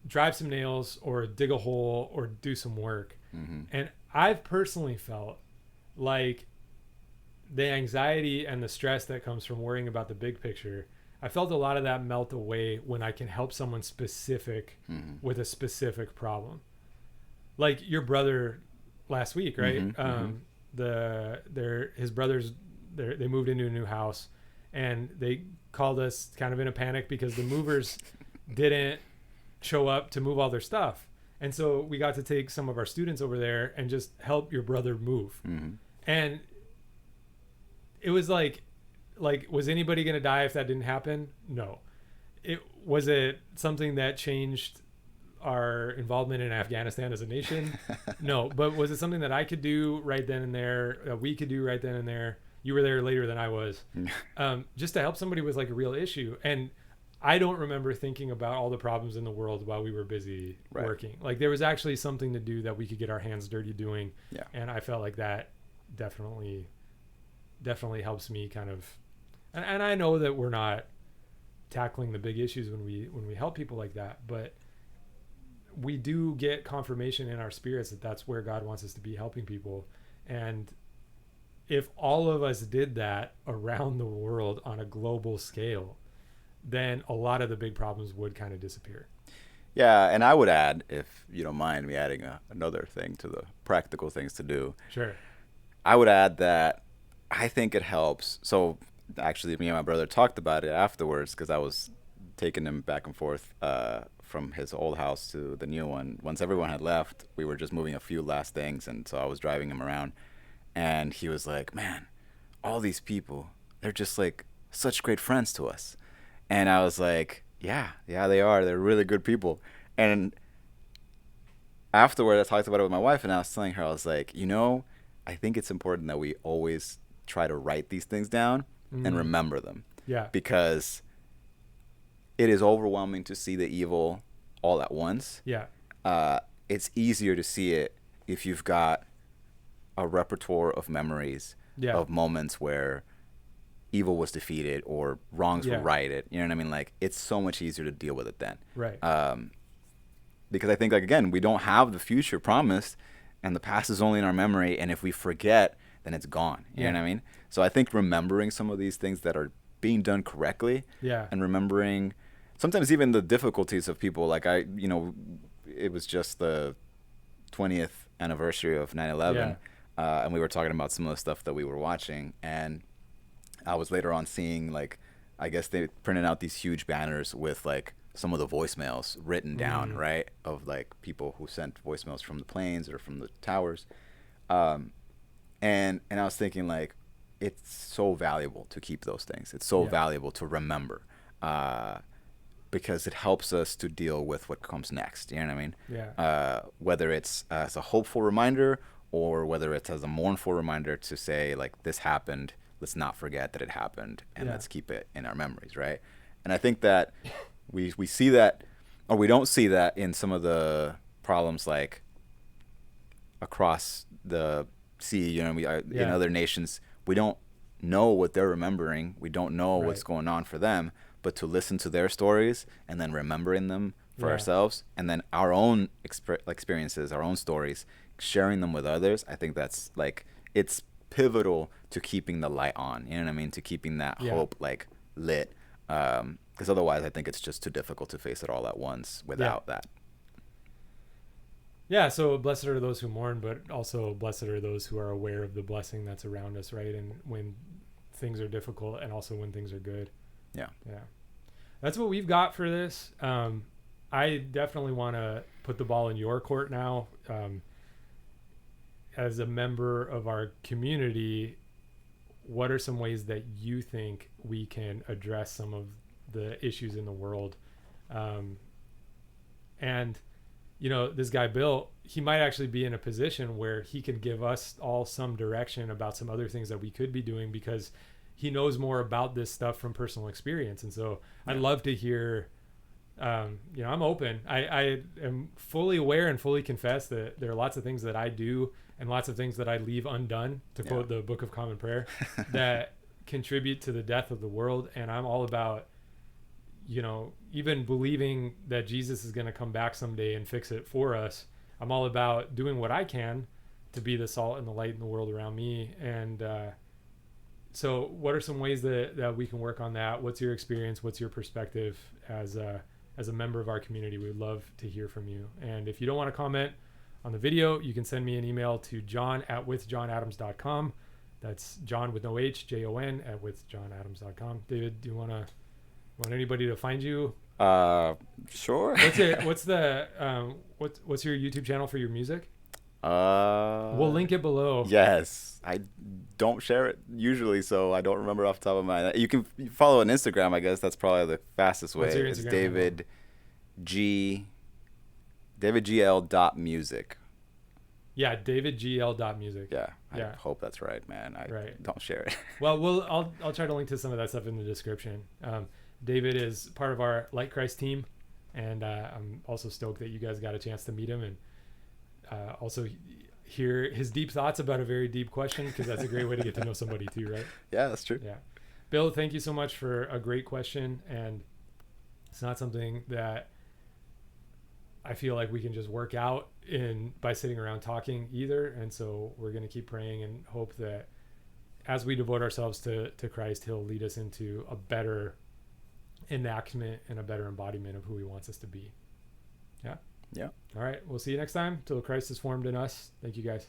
drive some nails or dig a hole or do some work. And I've personally felt like the anxiety and the stress that comes from worrying about the big picture, I felt a lot of that melt away when I can help someone specific with a specific problem. Like your brother last week, right? His brothers, they moved into a new house, and they called us kind of in a panic because the movers didn't show up to move all their stuff. And so we got to take some of our students over there and just help your brother move. And it was like, was anybody going to die if that didn't happen? No. Was it something that changed our involvement in Afghanistan as a nation? No. But was it something that I could do right then and there, that we could do right then and there? You were there later than I was, just to help somebody with like a real issue. And I don't remember thinking about all the problems in the world while we were busy working. Like there was actually something to do that we could get our hands dirty doing. And I felt like that definitely helps me kind of, and I know that we're not tackling the big issues when we help people like that, but we do get confirmation in our spirits that that's where God wants us to be, helping people. And if all of us did that around the world on a global scale, then a lot of the big problems would kind of disappear. Yeah, and I would add, if you don't mind me adding another thing to the practical things to do. Sure. I would add that I think it helps. So actually, me and my brother talked about it afterwards because I was taking him back and forth from his old house to the new one. Once everyone had left, we were just moving a few last things, and so I was driving him around, and he was like, "Man, all these people, they're just like such great friends to us." And I was like, "Yeah, yeah, they are. They're really good people." And afterward, I talked about it with my wife, and I was telling her, I was like, I think it's important that we always try to write these things down and remember them. Yeah. Because it is overwhelming to see the evil all at once. Yeah. It's easier to see it if you've got a repertoire of memories of moments where evil was defeated or wrongs were righted. You know what I mean? Like, it's so much easier to deal with it then. Right. Because I think, like, again, we don't have the future promised, and the past is only in our memory, and if we forget, then it's gone. You know what I mean? So I think remembering some of these things that are being done correctly, and remembering sometimes even the difficulties of people, like it was just the 20th anniversary of 9/11, and we were talking about some of the stuff that we were watching, and I was later on seeing, like, I guess they printed out these huge banners with, like, some of the voicemails written down, right, of, like, people who sent voicemails from the planes or from the towers. And I was thinking, like, it's so valuable to keep those things. It's so valuable to remember, because it helps us to deal with what comes next. You know what I mean? Yeah. Whether it's as a hopeful reminder or whether it's as a mournful reminder to say, like, this happened, let's not forget that it happened, and let's keep it in our memories, right? And I think that we see that, or we don't see that in some of the problems, like, across the sea, in other nations. We don't know what they're remembering. We don't know what's going on for them, but to listen to their stories and then remembering them for ourselves, and then our own experiences, our own stories, sharing them with others, I think that's, like, it's pivotal to keeping the light on, you know what I mean? To keeping that hope, like, lit. Because otherwise I think it's just too difficult to face it all at once without that. Yeah, so blessed are those who mourn, but also blessed are those who are aware of the blessing that's around us, right? And when things are difficult, and also when things are good. Yeah. That's what we've got for this. I definitely want to put the ball in your court now. As a member of our community, what are some ways that you think we can address some of the issues in the world? And this guy Bill, he might actually be in a position where he can give us all some direction about some other things that we could be doing, because he knows more about this stuff from personal experience. And so I'd love to hear, I'm open. I am fully aware and fully confess that there are lots of things that I do and lots of things that I leave undone, to quote the Book of Common Prayer, that contribute to the death of the world. And I'm all about, even believing that Jesus is going to come back someday and fix it for us. I'm all about doing what I can to be the salt and the light in the world around me. And so what are some ways that we can work on that? What's your experience? What's your perspective as a member of our community? We would love to hear from you. And if you don't want to comment on the video, you can send me an email to john@withjohnadams.com. That's John with no H, Jon @withjohnadams.com. David, do you want anybody to find you? Sure. What's your YouTube channel for your music? We'll link it below. Yes, I don't share it usually, so I don't remember off the top of my head. You can follow on Instagram, I guess. That's probably the fastest way. What's your Instagram? It's DavidGL.music. Yeah, DavidGL.music. Yeah, I hope that's right, man. Don't share it. Well, I'll try to link to some of that stuff in the description. David is part of our Light Christ team, and I'm also stoked that you guys got a chance to meet him and also hear his deep thoughts about a very deep question, because that's a great way to get to know somebody too, right? Yeah, that's true. Yeah. Bill, thank you so much for a great question, and it's not something that I feel like we can just work out by sitting around talking either. And so we're going to keep praying and hope that as we devote ourselves to Christ, he'll lead us into a better enactment and a better embodiment of who he wants us to be. Yeah. All right. We'll see you next time. Till Christ is formed in us. Thank you, guys.